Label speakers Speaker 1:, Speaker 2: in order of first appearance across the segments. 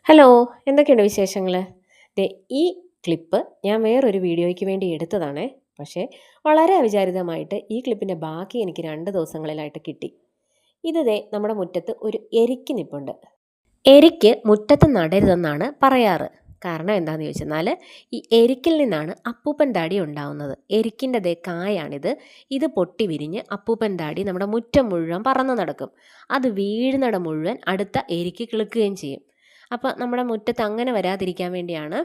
Speaker 1: Hello, എന്തൊക്കെയുണ്ട് വിശേഷങ്ങൾ? ദേ ഈ ക്ലിപ്പ് ഞാൻ വേറൊരു വീഡിയോയ്ക്ക് വേണ്ടി എടുത്തതാണേ. പക്ഷേ വളരെ അവിചാരിതമായിട്ട് ഈ ക്ലിപ്പിൻ്റെ ബാക്കി എനിക്ക് 2 ദിവസങ്ങളിലായിട്ട് കിട്ടി. ഇത് ദേ നമ്മുടെ മുറ്റത്ത് ഒരു എരിക്ക് നിപ്പുണ്ട്. എരിക്ക് മുറ്റത്ത് നടരുതെന്നാണ് പറയാറ്. കാരണം എന്താണെന്ന് ചോദിച്ചെന്നാൽ ഈ എരിക്കിൽ നിന്നാണ് അപ്പൂപ്പൻ താടി ഉണ്ടാവുന്നത്. എരിക്കിൻ്റെ ദേ കായാണിത്. ഇത് പൊട്ടി വിരിഞ്ഞ് അപ്പൂപ്പൻ താടി നമ്മുടെ മുറ്റം മുഴുവൻ പറന്ന് നടക്കും. അത് വീഴുന്നിടം മുഴുവൻ അടുത്ത എരിക്ക് കിളുക്കുകയും ചെയ്യും. അപ്പോൾ നമ്മുടെ മുറ്റത്ത് അങ്ങനെ വരാതിരിക്കാൻ വേണ്ടിയാണ്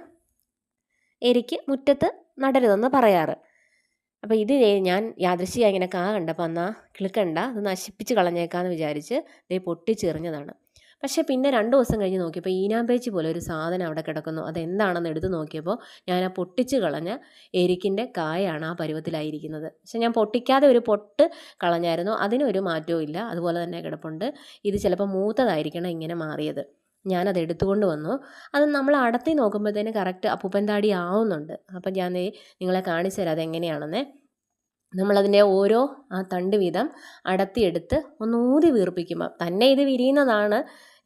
Speaker 1: എരിക്ക് മുറ്റത്ത് നടരുതെന്ന് പറയാറ്. അപ്പോൾ ഇത് ഞാൻ യാദൃശ്ചികമായി ഇങ്ങനെ കണ്ടപ്പോൾ എന്നാൽ കിളുക്കണ്ട, അത് നശിപ്പിച്ച് കളഞ്ഞേക്കാമെന്ന് വിചാരിച്ച് ദേ പൊട്ടിച്ചെറിഞ്ഞതാണ്. പക്ഷേ പിന്നെ 2 ദിവസം കഴിഞ്ഞ് നോക്കിയപ്പോൾ ഈനാമ്പേച്ചി പോലെ ഒരു സാധനം അവിടെ കിടക്കുന്നു. അതെന്താണെന്ന് എടുത്ത് നോക്കിയപ്പോൾ ഞാൻ ആ പൊട്ടിച്ച് കളഞ്ഞ എരിക്കിൻ്റെ കായാണ് ആ പരുവത്തിലായിരിക്കുന്നത്. പക്ഷേ ഞാൻ പൊട്ടിക്കാതെ ഒരു പൊട്ട് കളഞ്ഞായിരുന്നു, അതിനൊരു മാറ്റവും ഇല്ല, അതുപോലെ തന്നെ കിടപ്പുണ്ട്. ഇത് ചിലപ്പോൾ മൂത്തതായിരിക്കണം ഇങ്ങനെ മാറിയത്. ഞാനത് എടുത്തുകൊണ്ട് വന്നു. അത് നമ്മൾ അടർത്തി നോക്കുമ്പോഴത്തേന് കറക്റ്റ് അപ്പൂപ്പൻ താടി ആവുന്നുണ്ട്. അപ്പം ഞാൻ നിങ്ങളെ കാണിച്ചു തരാം അതെങ്ങനെയാണെന്നേ. നമ്മളതിൻ്റെ ഓരോ ആ തണ്ട് വീതം അടർത്തിയെടുത്ത് ഒന്ന് ഊതി വീർപ്പിക്കുമ്പോൾ തന്നെ ഇത് വിരിയുന്നതാണ്.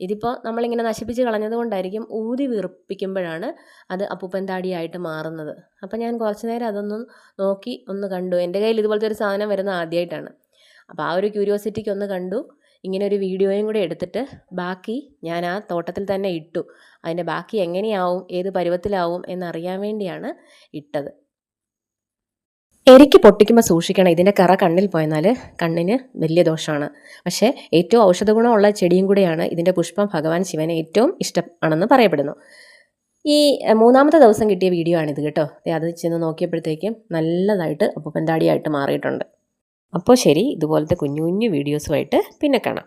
Speaker 1: ഇതിപ്പോൾ നമ്മളിങ്ങനെ നശിപ്പിച്ച് കളഞ്ഞത് കൊണ്ടായിരിക്കും ഊതി വീർപ്പിക്കുമ്പോഴാണ് അത് അപ്പൂപ്പൻ താടിയായിട്ട് മാറുന്നത്. അപ്പം ഞാൻ കുറച്ച് നേരം അതൊന്നും നോക്കി ഒന്ന് കണ്ടു. എൻ്റെ കയ്യിൽ ഇതുപോലത്തെ ഒരു സാധനം വരുന്നത് ആദ്യമായിട്ടാണ്. അപ്പോൾ ആ ഒരു ക്യൂരിയോസിറ്റിക്ക് ഒന്ന് കണ്ടു. ഇങ്ങനെ ഒരു വീഡിയോയും കൂടെ എടുത്തിട്ട് ബാക്കി ഞാൻ ആ തോട്ടത്തിൽ തന്നെ ഇട്ടു. അതിൻ്റെ ബാക്കി എങ്ങനെയാവും, ഏത് പരുവത്തിലാവും എന്നറിയാൻ വേണ്ടിയാണ് ഇട്ടത്. എരിക്ക് പൊട്ടിക്കുമ്പോൾ സൂക്ഷിക്കണം, ഇതിൻ്റെ കറ കണ്ണിൽ പോയെന്നാൽ കണ്ണിന് വലിയ ദോഷമാണ്. പക്ഷേ ഏറ്റവും ഔഷധ ഗുണമുള്ള ചെടിയും കൂടെയാണ്. ഇതിൻ്റെ പുഷ്പം ഭഗവാൻ ശിവന് ഏറ്റവും ഇഷ്ടമാണെന്ന് പറയപ്പെടുന്നു. ഈ 3-ാമത്തെ ദിവസം കിട്ടിയ വീഡിയോ ആണിത് കേട്ടോ. അത് ചെന്ന് നോക്കിയപ്പോഴത്തേക്കും നല്ലതായിട്ട് അപ്പൂപ്പൻ താടിയായിട്ട് മാറിയിട്ടുണ്ട്. അപ്പോൾ ശരി, ഇതുപോലത്തെ കുഞ്ഞു കുഞ്ഞു വീഡിയോസുമായിട്ട് പിന്നെ കാണാം.